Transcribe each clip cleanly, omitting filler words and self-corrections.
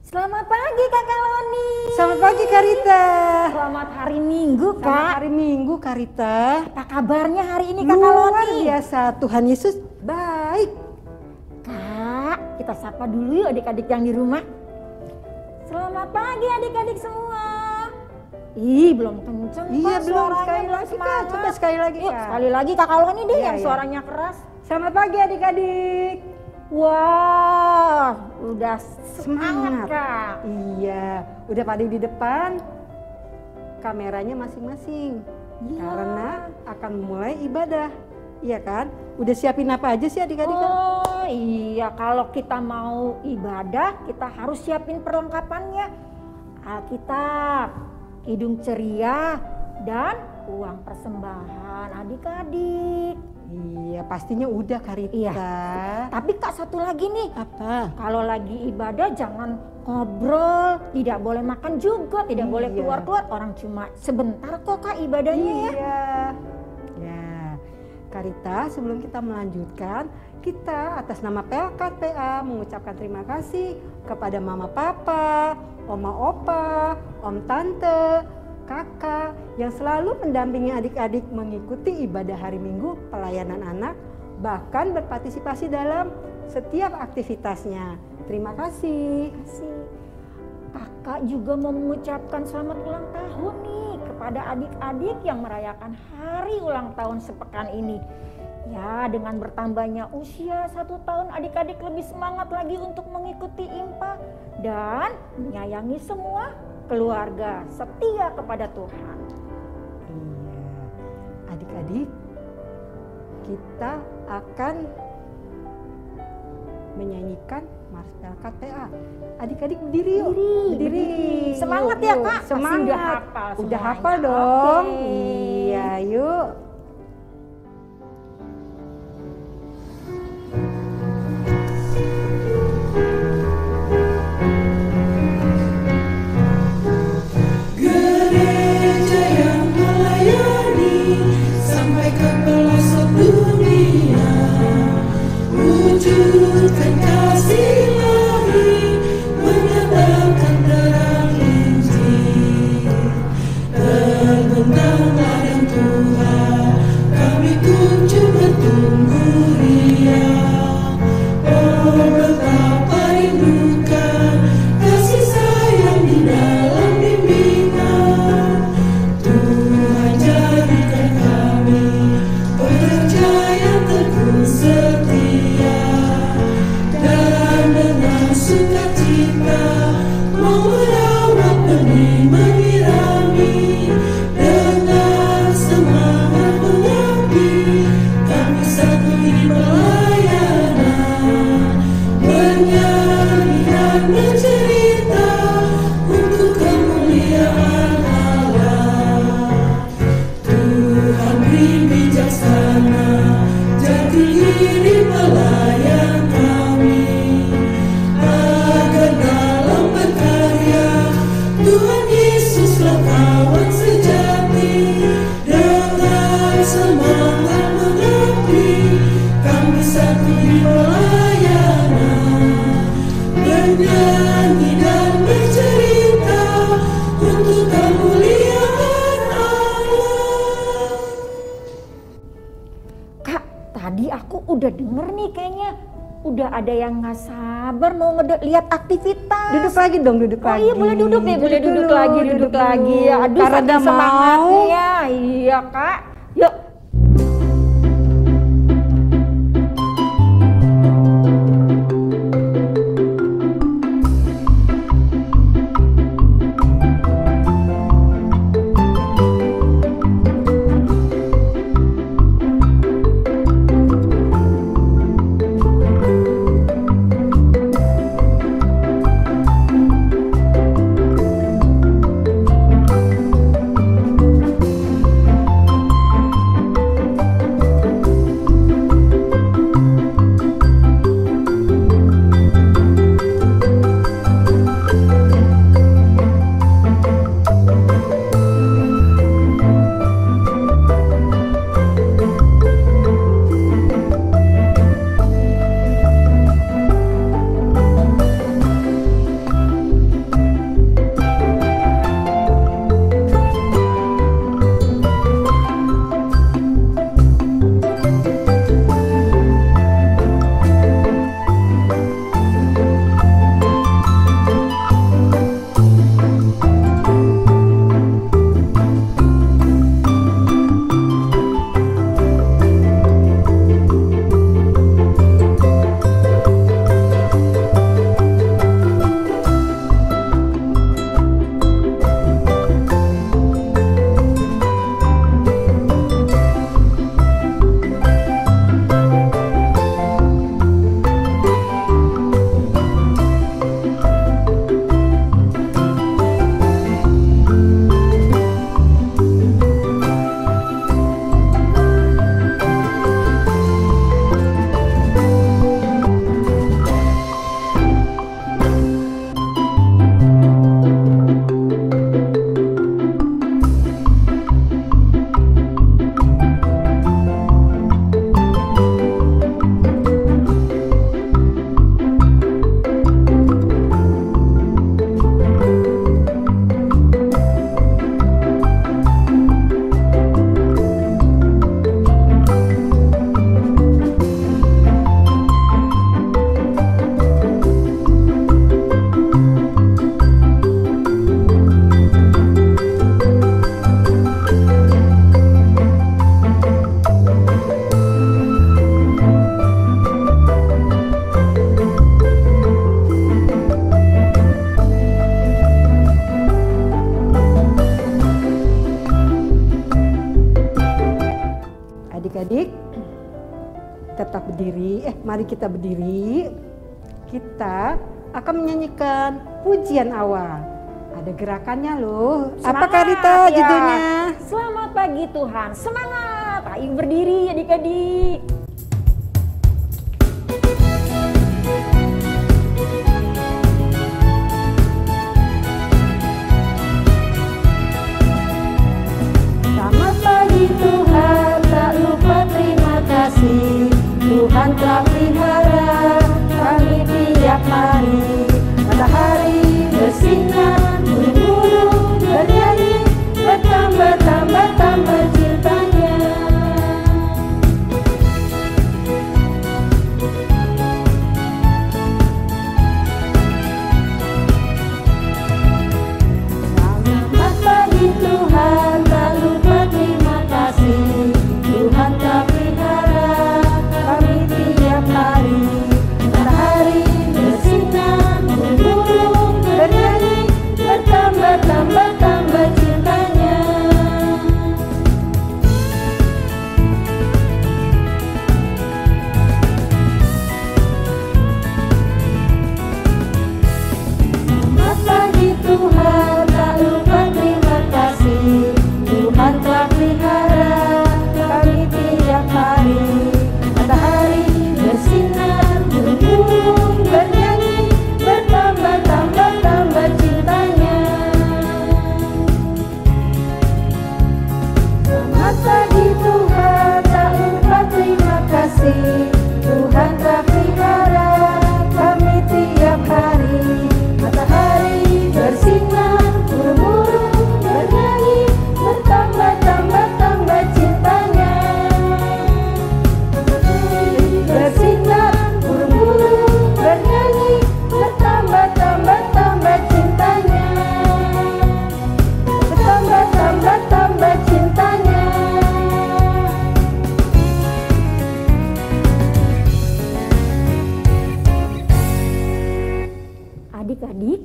Selamat pagi Kakak Loni. Selamat pagi Karita. Selamat hari Minggu Kak. Selamat hari Minggu Karita. Apa kabarnya hari ini Kakak Luar Loni? biasa, Tuhan Yesus baik. Kak, kita sapa dulu yuk adik-adik yang di rumah. Selamat pagi adik-adik semua. Ih, belum kenceng Iya, Kak, belum. suaranya Sekali belum lagi Kak, semangat. coba sekali lagi Yuk, Kak. sekali lagi Kakak Loni deh Iya, yang iya. suaranya keras. Selamat pagi adik-adik. Wah, udah semangat Semangat. Kak. Iya, udah pada di depan. Kameranya masing-masing. Iya. Karena akan mulai ibadah. Iya kan? Udah siapin apa aja sih adik-adik? Oh iya, kalau kita mau ibadah kita harus siapin perlengkapannya. Alkitab, hidung ceria, dan uang persembahan adik-adik. Iya, pastinya udah Karita. Iya. Tapi Kak, satu lagi nih, Apa? kalau lagi ibadah jangan ngobrol, tidak boleh makan juga, tidak boleh Iya. keluar-keluar. Orang cuma sebentar kok Kak ibadahnya ya. Iya. Ya, Karita, sebelum kita melanjutkan, kita atas nama PLK PA mengucapkan terima kasih kepada Mama Papa, Oma Opa, Om Tante, Kakak yang selalu mendampingi adik-adik mengikuti ibadah hari Minggu pelayanan anak, bahkan berpartisipasi dalam setiap aktivitasnya. Terima kasih. Kakak juga mau mengucapkan selamat ulang tahun nih kepada adik-adik yang merayakan hari ulang tahun sepekan ini. Ya, dengan bertambahnya usia 1 tahun, adik-adik lebih semangat lagi untuk mengikuti IMPA dan menyayangi semua keluarga, setia kepada Tuhan. Iya, adik-adik, kita akan menyanyikan Mars PLK PA. Adik-adik berdiri yuk. Berdiri. Semangat ya, Kak? Pasti Semangat. udah hafal Udah semuanya. hafal dong. Oke. Iya, yuk. Gereja yang melayani sampai ke pelosok dunia, wujudkan kasih ilahi, menyatakan terang Injil. Terbentang ladang Tuhan, kami kunjung bertumbuh riang. Oh, betapa rindukan kasih sayang di dalam bimbingan. Tuhan jadikan kami pekerja yang teguh setia, dan dengan sukacita mau merawat benih menyirami. Dengan semangat mengabdi, kami satu di pelayanan, bernyanyi dan bercerita untuk kemuliaan Allah. Tuhan beri bijaksana, jati diri pelayan kami, agar dalam berkarya Tuhan Yesuslah kawan sejati. Dengan semangat mengabdi, kami satu di pelayanan, bernyanyi dan bercerita untuk kemuliaan Allah. Kak, tadi aku udah denger nih kayaknya udah ada yang nggak sabar mau lihat aktivitas. Duduk lagi dong, duduk Oh lagi. iya, boleh duduk deh, boleh duduk dulu, lagi, duduk dulu. lagi. Aduh, Karena saking mau. semangatnya. Iya Kak, yuk. Adik-adik, tetap berdiri. Mari kita berdiri. Kita akan menyanyikan pujian awal. Ada gerakannya loh. Apa Karita ya. judulnya? Selamat pagi Tuhan. Semangat. Ayo berdiri adik-adik. Selamat pagi Tuhan, tak lupa terima kasih. Tuhan telah pelihara kami tiap hari. Matahari bersinar, burung-burung bernyanyi, bertambah-tambah cintanya. Selamat pagi Tuhan, tak lupa terima kasih. Tuhan telah pelihara kami tiap hari. Matahari bersinar, burung bernyanyi, bertambah-tambah cintanya. Selamat pagi Tuhan, tak lupa terima kasih. Tuhan telah pelihara kami tiap hari. Matahari bersinar, burung bernyanyi, bertambah-tambah cintanya. Selamat pagi Tuhan, tak lupa terima kasih. Tuhan telah pelihara kami tiap hari. Matahari bersinar, burung-burung bernyanyi, bertambah-tambah cintanya. Bersinar, burung-burung bernyanyi, bertambah-tambah cintanya. Bertambah-tambah cintanya. Adik-adik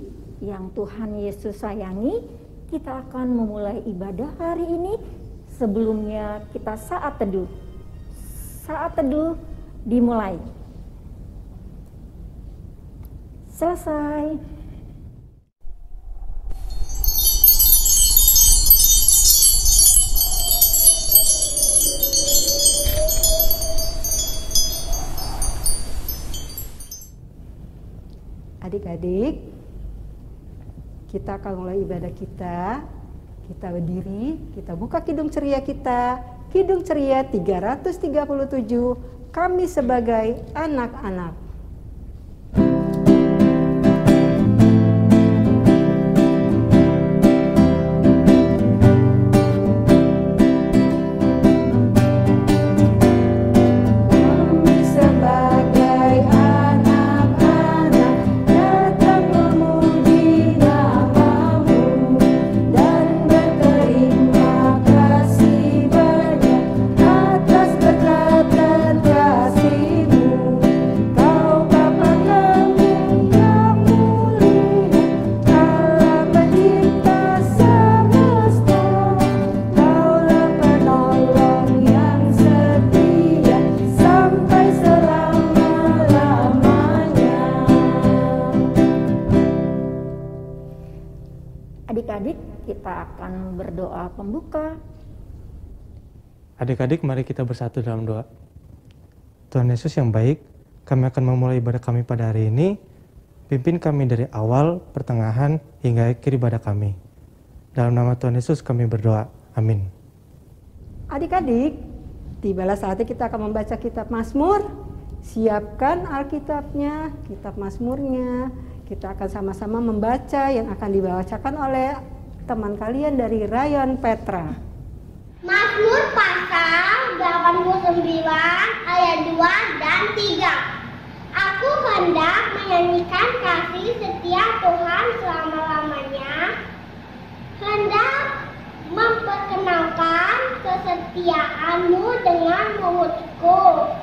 yang Tuhan Yesus sayangi, kita akan memulai ibadah hari ini. Sebelumnya kita saat teduh. Saat teduh dimulai. Selesai. Adik-adik, kita akan mulai ibadah kita. Kita berdiri, kita buka kidung ceria kita. Kidung ceria 337, kami sebagai anak-anak. Kami sebagai anak-anak datang memuji nama-Mu dan berterima kasih banyak atas berkat dan kasih-Mu. Kau Bapa kami yang mulia, Allah pencipta semesta. Kaulah penolong yang setia sampai selama-lamanya. Adik-adik, kita akan berdoa pembuka. Adik-adik, mari kita bersatu dalam doa. Tuhan Yesus yang baik, kami akan memulai ibadah kami pada hari ini. Pimpin kami dari awal, pertengahan, hingga akhir ibadah kami. Dalam nama Tuhan Yesus kami berdoa. Amin. Adik-adik, tibalah saatnya kita akan membaca kitab Mazmur. Siapkan Alkitabnya, kitab Mazmurnya. Kita akan sama-sama membaca yang akan dibacakan oleh teman kalian dari Rayon Petra. Mazmur pasal 89 ayat 2 dan 3. Aku hendak menyanyikan kasih setia Tuhan selama-lamanya, hendak memperkenalkan kesetiaan-Mu dengan mulutku,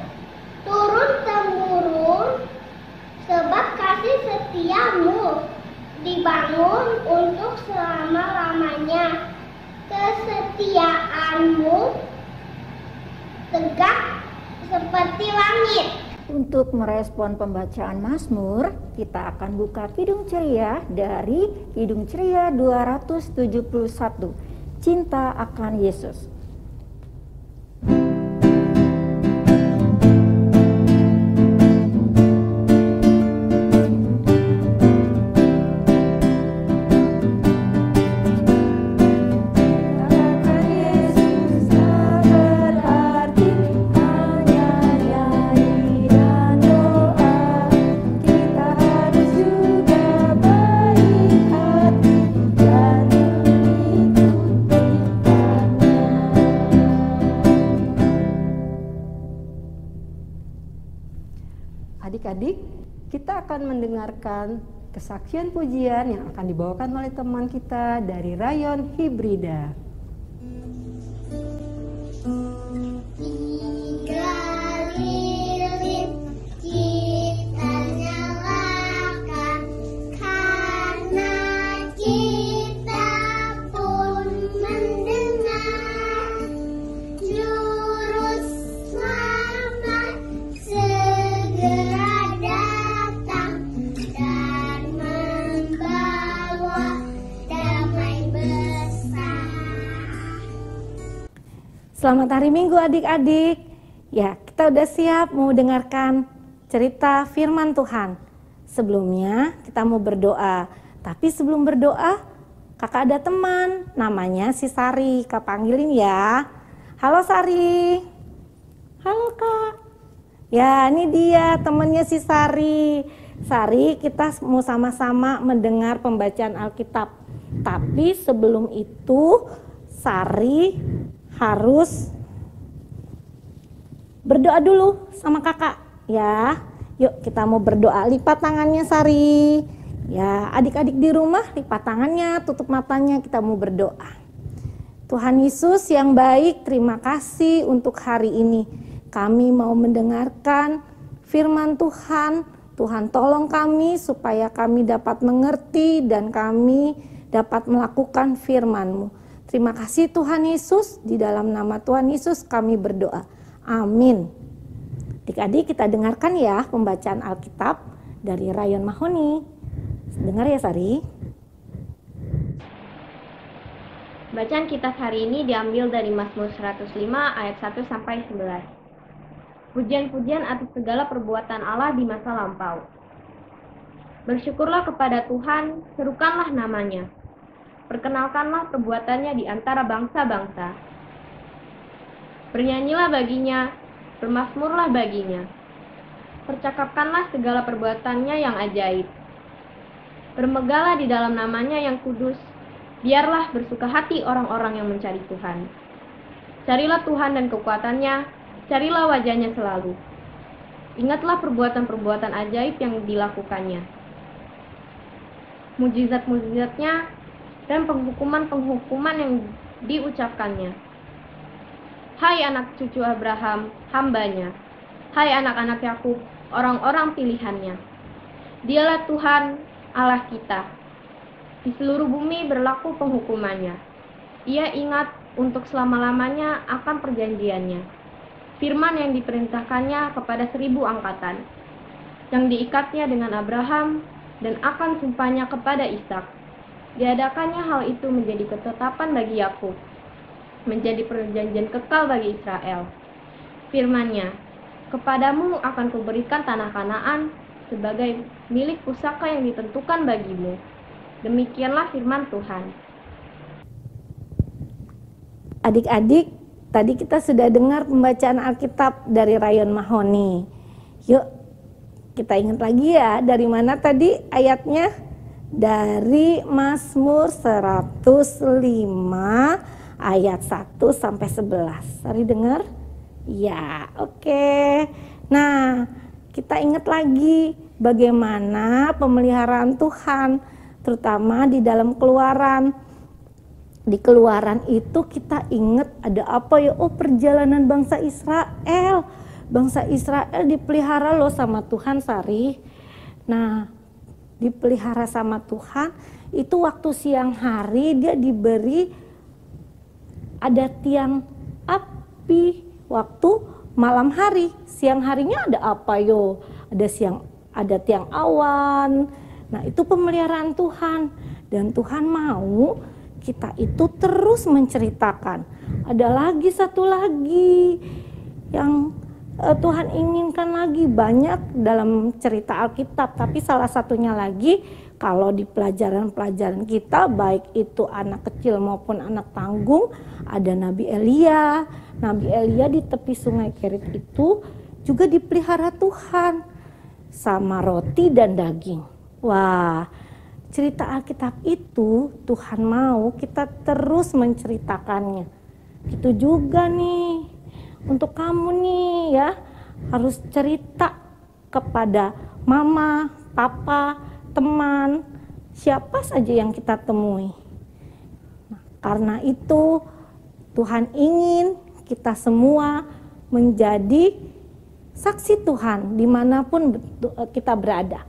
turun-temurun, sebab kasih setia-Mu dibangun untuk selama-lamanya. Kesetiaan-Mu tegak seperti langit. Untuk merespon pembacaan Mazmur, kita akan buka Kidung Ceria dari Kidung Ceria 271, Cinta akan Yesus. Adik-adik, kita akan mendengarkan kesaksian pujian yang akan dibawakan oleh teman kita dari Rayon Hibrida. Tiga lilin kita nyalakan, karena kita pun mendengar juru selamat segera datang dan membawa damai besar. Selamat hari Minggu adik-adik. Ya, kita udah siap mau dengarkan cerita firman Tuhan. Sebelumnya kita mau berdoa. Tapi sebelum berdoa, kakak ada teman namanya si Sari. Kak panggilin ya. Halo Sari. Halo Kak. Ya, ini dia temannya si Sari. Sari, kita mau sama-sama mendengar pembacaan Alkitab. Tapi sebelum itu Sari harus berdoa dulu sama kakak ya. Yuk kita mau berdoa. Lipat tangannya Sari. Ya, adik-adik di rumah lipat tangannya, tutup matanya, kita mau berdoa. Tuhan Yesus yang baik, terima kasih untuk hari ini. Kami mau mendengarkan firman Tuhan. Tuhan tolong kami supaya kami dapat mengerti dan kami dapat melakukan firman-Mu. Terima kasih Tuhan Yesus, di dalam nama Tuhan Yesus kami berdoa. Amin. Adik-adik kita dengarkan ya pembacaan Alkitab dari Rayon Mahoni. Dengar ya Sari. Bacaan kitab hari ini diambil dari Mazmur 105 ayat 1 sampai 11. Pujian-pujian atas segala perbuatan Allah di masa lampau. Bersyukurlah kepada Tuhan, serukanlah namanya. Perkenalkanlah perbuatannya di antara bangsa-bangsa. Bernyanyilah baginya, bermazmurlah baginya. Percakapkanlah segala perbuatannya yang ajaib. Bermegahlah di dalam namanya yang kudus. Biarlah bersuka hati orang-orang yang mencari Tuhan. Carilah Tuhan dan kekuatannya, carilah wajahnya selalu. Ingatlah perbuatan-perbuatan ajaib yang dilakukannya. Mujizat-mujizatnya dan penghukuman-penghukuman yang diucapkannya. Hai anak cucu Abraham, hambanya. Hai anak-anak Yakub, orang-orang pilihannya. Dialah Tuhan Allah kita. Di seluruh bumi berlaku penghukumannya. Ia ingat untuk selama-lamanya akan perjanjiannya. Firman yang diperintahkannya kepada 1000 angkatan. Yang diikatnya dengan Abraham dan akan sumpahnya kepada Ishak. Diadakannya hal itu menjadi ketetapan bagi Yakub, menjadi perjanjian kekal bagi Israel. Firman-Nya, kepadamu akan kuberikan tanah Kanaan sebagai milik pusaka yang ditentukan bagimu. Demikianlah firman Tuhan. Adik-adik, tadi kita sudah dengar pembacaan Alkitab dari Rayon Mahoni. Yuk, kita ingat lagi ya, dari mana tadi ayatnya? Dari Mazmur 105 ayat 1 sampai 11. Sari dengar? Ya, oke. Nah, kita ingat lagi bagaimana pemeliharaan Tuhan, terutama di dalam Keluaran. Di Keluaran itu kita ingat ada apa ya? Oh, perjalanan bangsa Israel. Bangsa Israel dipelihara loh sama Tuhan, Sari. Nah, dipelihara sama Tuhan, itu waktu siang hari dia diberi ada tiang api waktu malam hari. Siang harinya ada apa yo? Ada tiang awan. Nah, itu pemeliharaan Tuhan. Dan Tuhan mau kita itu terus menceritakan. Ada lagi satu lagi yang Tuhan inginkan lagi, banyak dalam cerita Alkitab, tapi salah satunya lagi kalau di pelajaran-pelajaran kita, baik itu anak kecil maupun anak tanggung, ada Nabi Elia. Nabi Elia di tepi sungai Kerit itu juga dipelihara Tuhan sama roti dan daging. Wah, cerita Alkitab itu Tuhan mau kita terus menceritakannya. Itu juga nih untuk kamu nih ya, harus cerita kepada mama, papa, teman, siapa saja yang kita temui. Nah, karena itu Tuhan ingin kita semua menjadi saksi Tuhan dimanapun kita berada.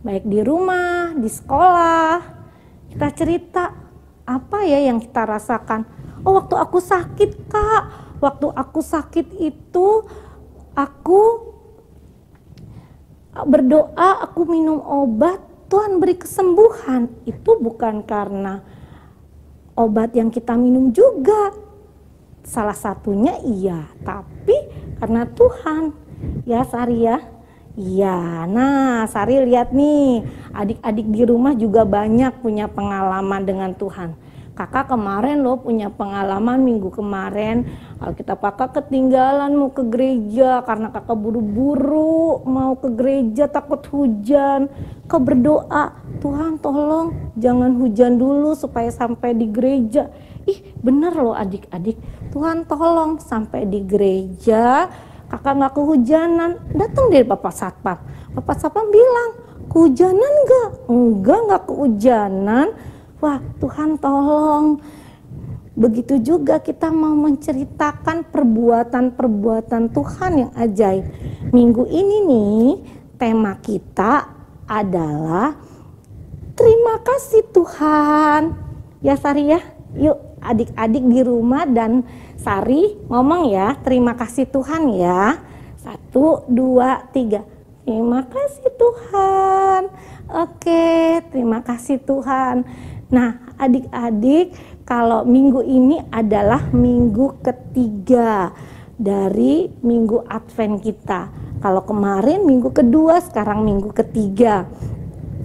Baik di rumah, di sekolah, kita cerita apa ya yang kita rasakan. Oh, waktu aku sakit Kak, waktu aku sakit itu aku berdoa, aku minum obat, Tuhan beri kesembuhan. Itu bukan karena obat yang kita minum juga, salah satunya iya, tapi karena Tuhan. Ya Sari ya. Iya, nah Sari lihat nih, adik-adik di rumah juga banyak punya pengalaman dengan Tuhan. Kakak kemarin loh punya pengalaman minggu kemarin, Alkitab kakak ketinggalan mau ke gereja karena kakak buru-buru mau ke gereja takut hujan. Kau berdoa, Tuhan tolong jangan hujan dulu supaya sampai di gereja. Ih bener loh adik-adik, Tuhan tolong sampai di gereja. Kakak nggak kehujanan, datang dari Bapak Satpam. Bapak Satpam bilang, kehujanan nggak? Nggak kehujanan. Wah Tuhan tolong. Begitu juga kita mau menceritakan perbuatan-perbuatan Tuhan yang ajaib. Minggu ini nih, tema kita adalah terima kasih Tuhan. Ya Sari ya, yuk adik-adik di rumah dan Sari ngomong ya, terima kasih Tuhan ya. 1, 2, 3. Terima kasih Tuhan. Oke, terima kasih Tuhan. Nah, adik-adik, kalau minggu ini adalah minggu ketiga dari minggu Advent kita. Kalau kemarin minggu kedua, sekarang minggu ketiga.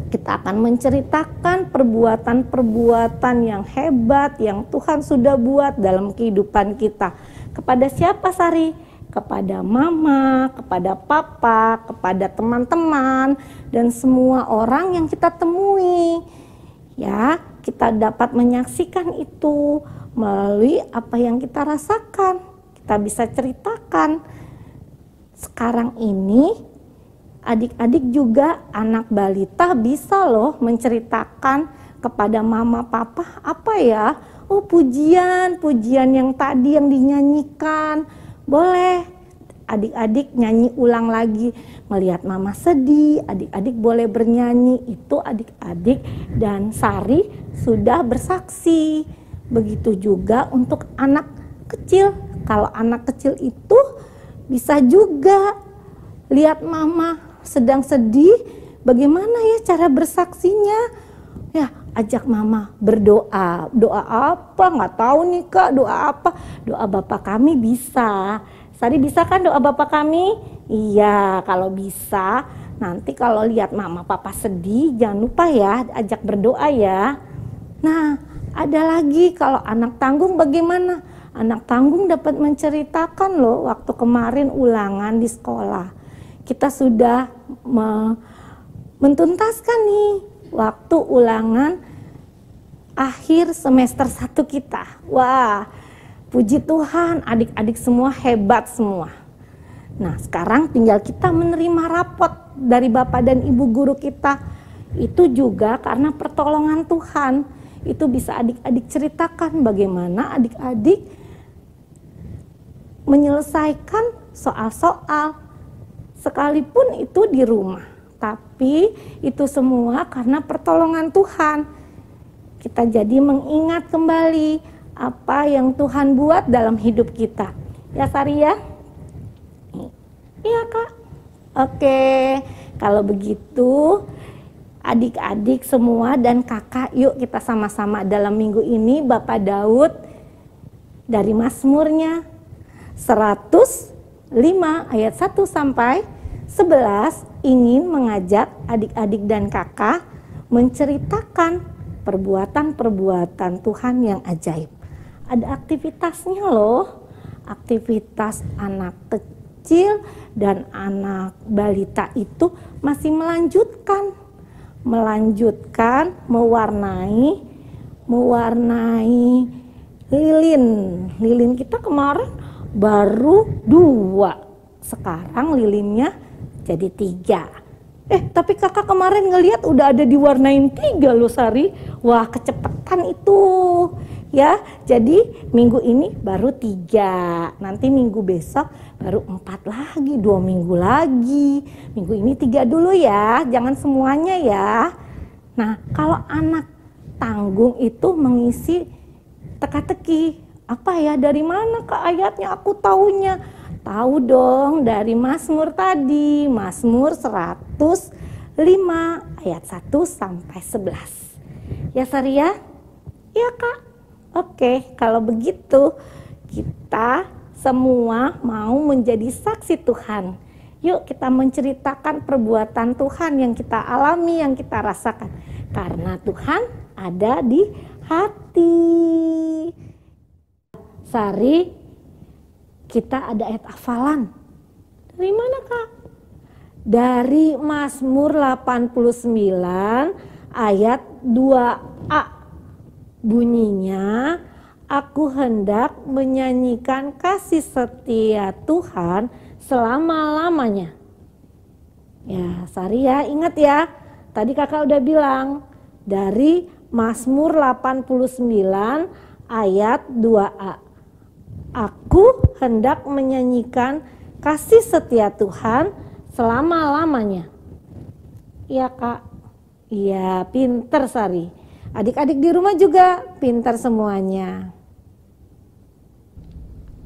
Kita akan menceritakan perbuatan-perbuatan yang hebat yang Tuhan sudah buat dalam kehidupan kita. Kepada siapa Sari? Kepada mama, kepada papa, kepada teman-teman, dan semua orang yang kita temui. Ya, kita dapat menyaksikan itu melalui apa yang kita rasakan. Kita bisa ceritakan. Sekarang ini adik-adik juga anak balita bisa loh menceritakan kepada mama papa apa ya? Oh pujian yang tadi yang dinyanyikan. Boleh adik-adik nyanyi ulang lagi. Melihat mama sedih, adik-adik boleh bernyanyi. Itu adik-adik dan Sari sudah bersaksi. Begitu juga untuk anak kecil. Kalau anak kecil itu bisa juga lihat mama sedang sedih, bagaimana ya cara bersaksinya? Ya, ajak mama berdoa. Doa apa? Nggak tahu nih Kak, doa apa? Doa Bapa kami bisa. Sari bisa kan doa Bapa kami? Iya, kalau bisa. Nanti kalau lihat mama papa sedih, jangan lupa ya ajak berdoa ya. Nah, ada lagi kalau anak tanggung bagaimana? Anak tanggung dapat menceritakan loh waktu kemarin ulangan di sekolah. Kita sudah mentuntaskan nih waktu ulangan akhir semester 1 kita. Wah, puji Tuhan, adik-adik semua hebat semua. Nah, sekarang tinggal kita menerima rapot dari Bapak dan Ibu guru kita. Itu juga karena pertolongan Tuhan. Itu bisa adik-adik ceritakan bagaimana adik-adik menyelesaikan soal-soal. Sekalipun itu di rumah, tapi itu semua karena pertolongan Tuhan. Kita jadi mengingat kembali apa yang Tuhan buat dalam hidup kita. Ya Sari ya? Iya Kak. Oke, kalau begitu adik-adik semua dan kakak, yuk kita sama-sama dalam minggu ini Bapak Daud dari Mazmurnya 105 ayat 1 sampai 11 ingin mengajak adik-adik dan kakak menceritakan perbuatan-perbuatan Tuhan yang ajaib. Ada aktivitasnya loh, aktivitas anak kecil dan anak balita itu masih melanjutkan mewarnai lilin kita kemarin baru 2, sekarang lilinnya jadi 3. Tapi kakak kemarin ngelihat udah ada diwarnain 3 loh Sari. Wah, kecepatan itu ya. Jadi minggu ini baru 3, nanti minggu besok baru 4 lagi, 2 minggu lagi. Minggu ini 3 dulu ya, jangan semuanya ya. Nah, kalau anak tanggung itu mengisi teka-teki, apa ya, dari mana Kak ayatnya aku taunya? Tahu dong dari Mazmur tadi, Mazmur 105 ayat 1 sampai 11. Ya Sari ya? Iya Kak. Oke, kalau begitu kita semua mau menjadi saksi Tuhan. Yuk kita menceritakan perbuatan Tuhan yang kita alami, yang kita rasakan. Karena Tuhan ada di hati. Sari, kita ada ayat hafalan. Dari mana Kak? Dari Mazmur 89 ayat 2a. Bunyinya, aku hendak menyanyikan kasih setia Tuhan selama-lamanya. Ya Sari ya, ingat ya. Tadi kakak udah bilang dari Mazmur 89 ayat 2a. Aku hendak menyanyikan kasih setia Tuhan selama-lamanya. Iya Kak. Iya, pinter Sari. Adik-adik di rumah juga pinter semuanya.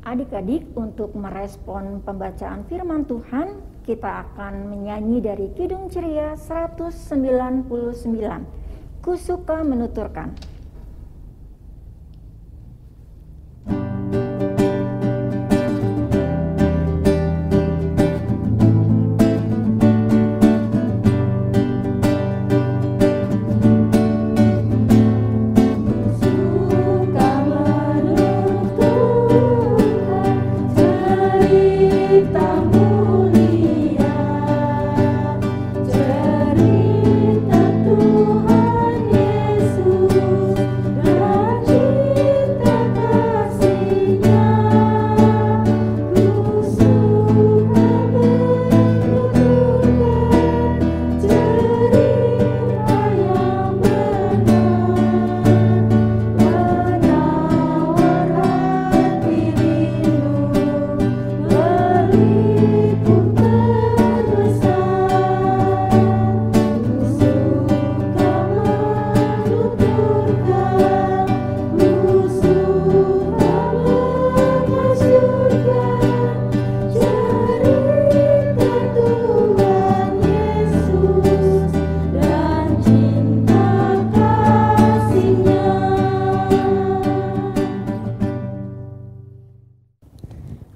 Adik-adik, untuk merespon pembacaan firman Tuhan, kita akan menyanyi dari Kidung Ceria 199. Ku suka menuturkan.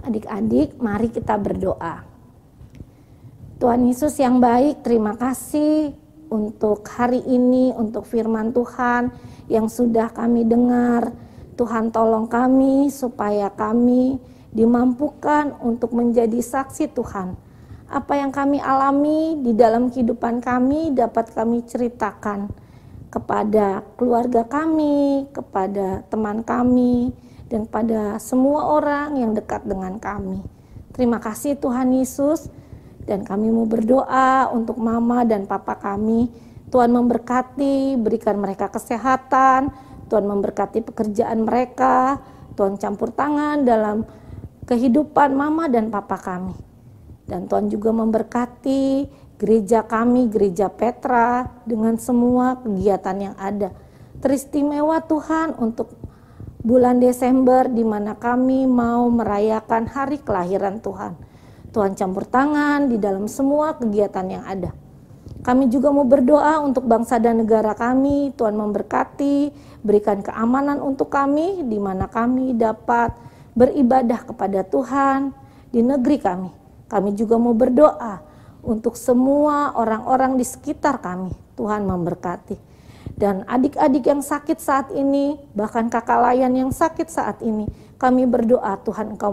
Adik-adik, mari kita berdoa. Tuhan Yesus yang baik, terima kasih untuk hari ini, untuk firman Tuhan yang sudah kami dengar. Tuhan tolong kami supaya kami dimampukan untuk menjadi saksi Tuhan. Apa yang kami alami di dalam kehidupan kami dapat kami ceritakan kepada keluarga kami, kepada teman kami, dan pada semua orang yang dekat dengan kami. Terima kasih Tuhan Yesus, dan kami mau berdoa untuk mama dan papa kami. Tuhan memberkati, berikan mereka kesehatan, Tuhan memberkati pekerjaan mereka, Tuhan campur tangan dalam kehidupan mama dan papa kami. Dan Tuhan juga memberkati gereja kami, gereja Petra, dengan semua kegiatan yang ada. Teristimewa Tuhan untuk bulan Desember di mana kami mau merayakan hari kelahiran Tuhan. Tuhan campur tangan di dalam semua kegiatan yang ada. Kami juga mau berdoa untuk bangsa dan negara kami. Tuhan memberkati, berikan keamanan untuk kami di mana kami dapat beribadah kepada Tuhan di negeri kami. Kami juga mau berdoa untuk semua orang-orang di sekitar kami. Tuhan memberkati. Dan adik-adik yang sakit saat ini, bahkan kakak layan yang sakit saat ini, kami berdoa Tuhan Engkau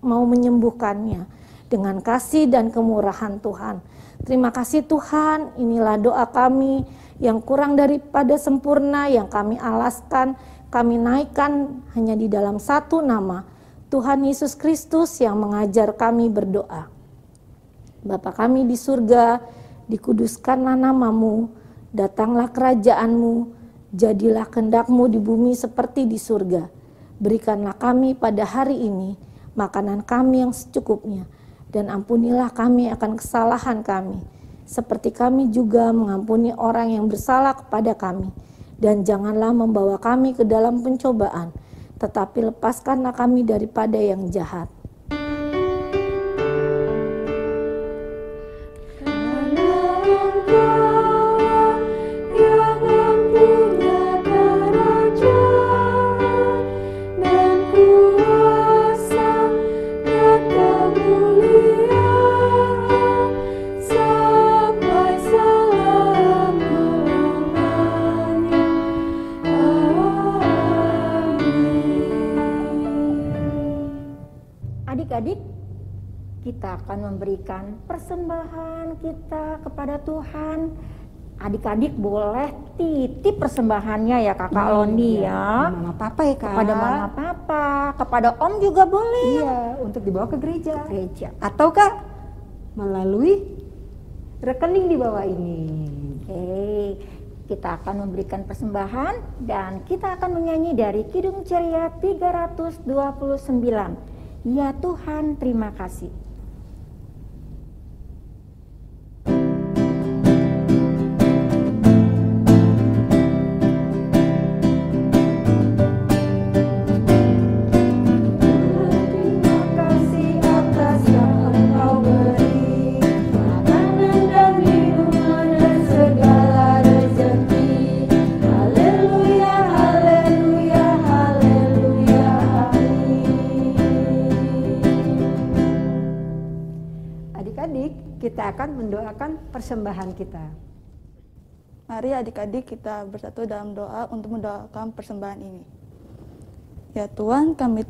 mau menyembuhkannya dengan kasih dan kemurahan Tuhan. Terima kasih Tuhan, inilah doa kami yang kurang daripada sempurna, yang kami alaskan, kami naikkan hanya di dalam satu nama, Tuhan Yesus Kristus yang mengajar kami berdoa. Bapa kami di surga, dikuduskanlah namamu, datanglah kerajaanmu, jadilah kehendak-Mu di bumi seperti di surga. Berikanlah kami pada hari ini makanan kami yang secukupnya, dan ampunilah kami akan kesalahan kami, seperti kami juga mengampuni orang yang bersalah kepada kami. Dan janganlah membawa kami ke dalam pencobaan, tetapi lepaskanlah kami daripada yang jahat. Adik-adik, kita akan memberikan persembahan kita kepada Tuhan. Adik-adik boleh titip persembahannya ya Kakak Londi ya. Mama Papa ya Kak. Kepada Mama Papa, kepada Om juga boleh. Iya, untuk dibawa ke gereja. Atau Kak, melalui rekening di bawah ini. Oke, kita akan memberikan persembahan dan kita akan menyanyi dari Kidung Ceria 329. Ya Tuhan, terima kasih. Kita akan mendoakan persembahan kita. Mari adik-adik kita bersatu dalam doa untuk mendoakan persembahan ini. Ya Tuhan, kami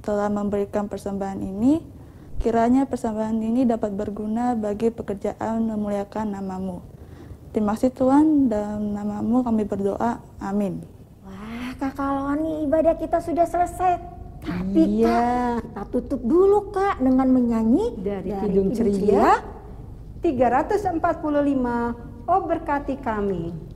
telah memberikan persembahan ini. Kiranya persembahan ini dapat berguna bagi pekerjaan memuliakan nama-Mu. Terima kasih Tuhan, dalam nama-Mu kami berdoa. Amin. Wah, Kakak Loni, ibadah kita sudah selesai. Tapi iya, Kak, kita tutup dulu Kak dengan menyanyi dari Kidung Ceria 345, Oh berkati kami.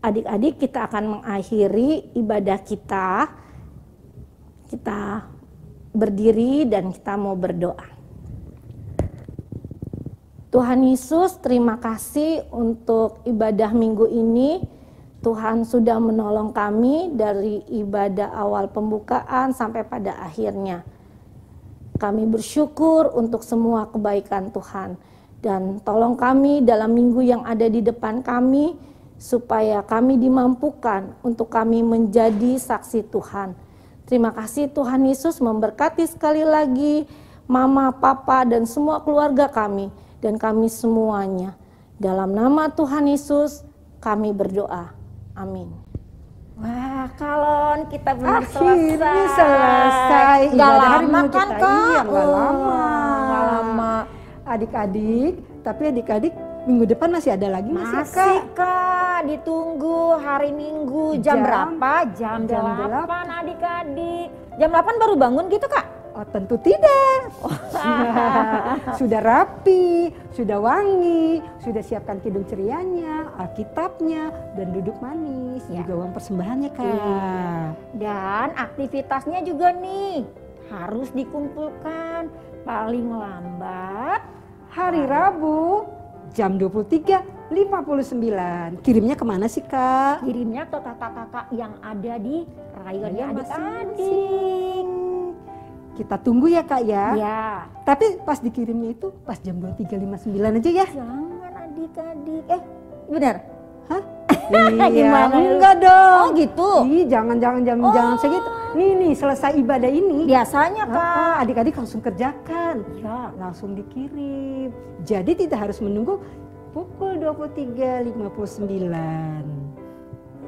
Adik-adik, kita akan mengakhiri ibadah kita Kita berdiri dan kita mau berdoa. Tuhan Yesus, terima kasih untuk ibadah minggu ini. Tuhan sudah menolong kami dari ibadah awal pembukaan sampai pada akhirnya. Kami bersyukur untuk semua kebaikan Tuhan. Dan tolong kami dalam minggu yang ada di depan kami, supaya kami dimampukan untuk kami menjadi saksi Tuhan. Terima kasih Tuhan Yesus, memberkati sekali lagi Mama, Papa, dan semua keluarga kami. Dan kami semuanya. Dalam nama Tuhan Yesus, kami berdoa. Amin. Wah, Kalon, kita benar Akhirnya selesai Gak ibadah hari lama Minggu kan, kita. Kak? Iya, nggak lama. Nggak lama. Adik-adik, tapi adik-adik minggu depan masih ada lagi Masih, Kak? Kak, ditunggu hari Minggu. Jam berapa? Jam jam 8, adik-adik. Jam 8 baru bangun gitu, Kak? Oh, tentu tidak. Sudah rapi, sudah wangi, sudah siapkan kidung cerianya, Alkitabnya, dan duduk manis. Ya. Juga uang persembahannya, Kak. Iya. Dan aktivitasnya juga nih harus dikumpulkan paling lambat Hari Rabu jam 23.59. Kirimnya kemana sih, Kak? kirimnya ke kakak-kakak yang ada di rayonnya Iya, adik-adik. masing-masing. Kita tunggu ya, Kak ya. Ya. Tapi pas dikirimnya itu pas jam 23.59 aja ya. Jangan adik-adik. Benar? Hah? Gimana lu? Enggak dong. Oh gitu? Ih, jangan segitu. Nih selesai ibadah ini. Biasanya, Kak. Adik-adik langsung kerjakan. Ya. Langsung dikirim. Jadi tidak harus menunggu pukul 23.59.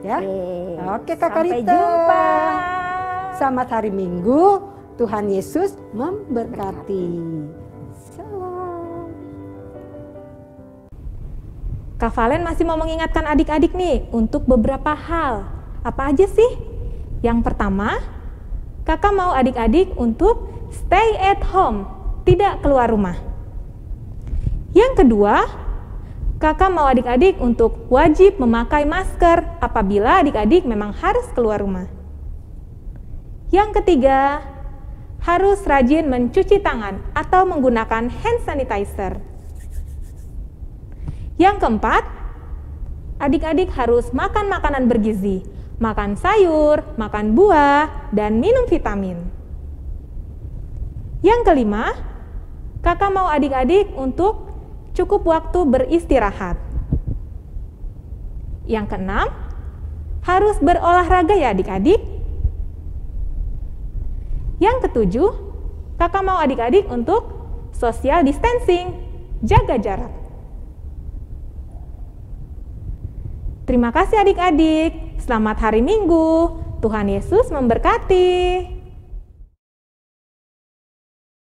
Ya. Oke, Kak Sampai Karita. jumpa. Selamat hari Minggu. Tuhan Yesus memberkati. Shalom. Kak Valen masih mau mengingatkan adik-adik nih untuk beberapa hal. Apa aja sih? Yang pertama, kakak mau adik-adik untuk stay at home, tidak keluar rumah. Yang kedua, kakak mau adik-adik untuk wajib memakai masker apabila adik-adik memang harus keluar rumah. Yang ketiga, harus rajin mencuci tangan atau menggunakan hand sanitizer. Yang keempat, adik-adik harus makan makanan bergizi, makan sayur, makan buah, dan minum vitamin. Yang kelima, kakak mau adik-adik untuk cukup waktu beristirahat. Yang keenam, harus berolahraga ya adik-adik. Yang ketujuh, kakak mau adik-adik untuk social distancing, jaga jarak. Terima kasih adik-adik, selamat hari Minggu, Tuhan Yesus memberkati.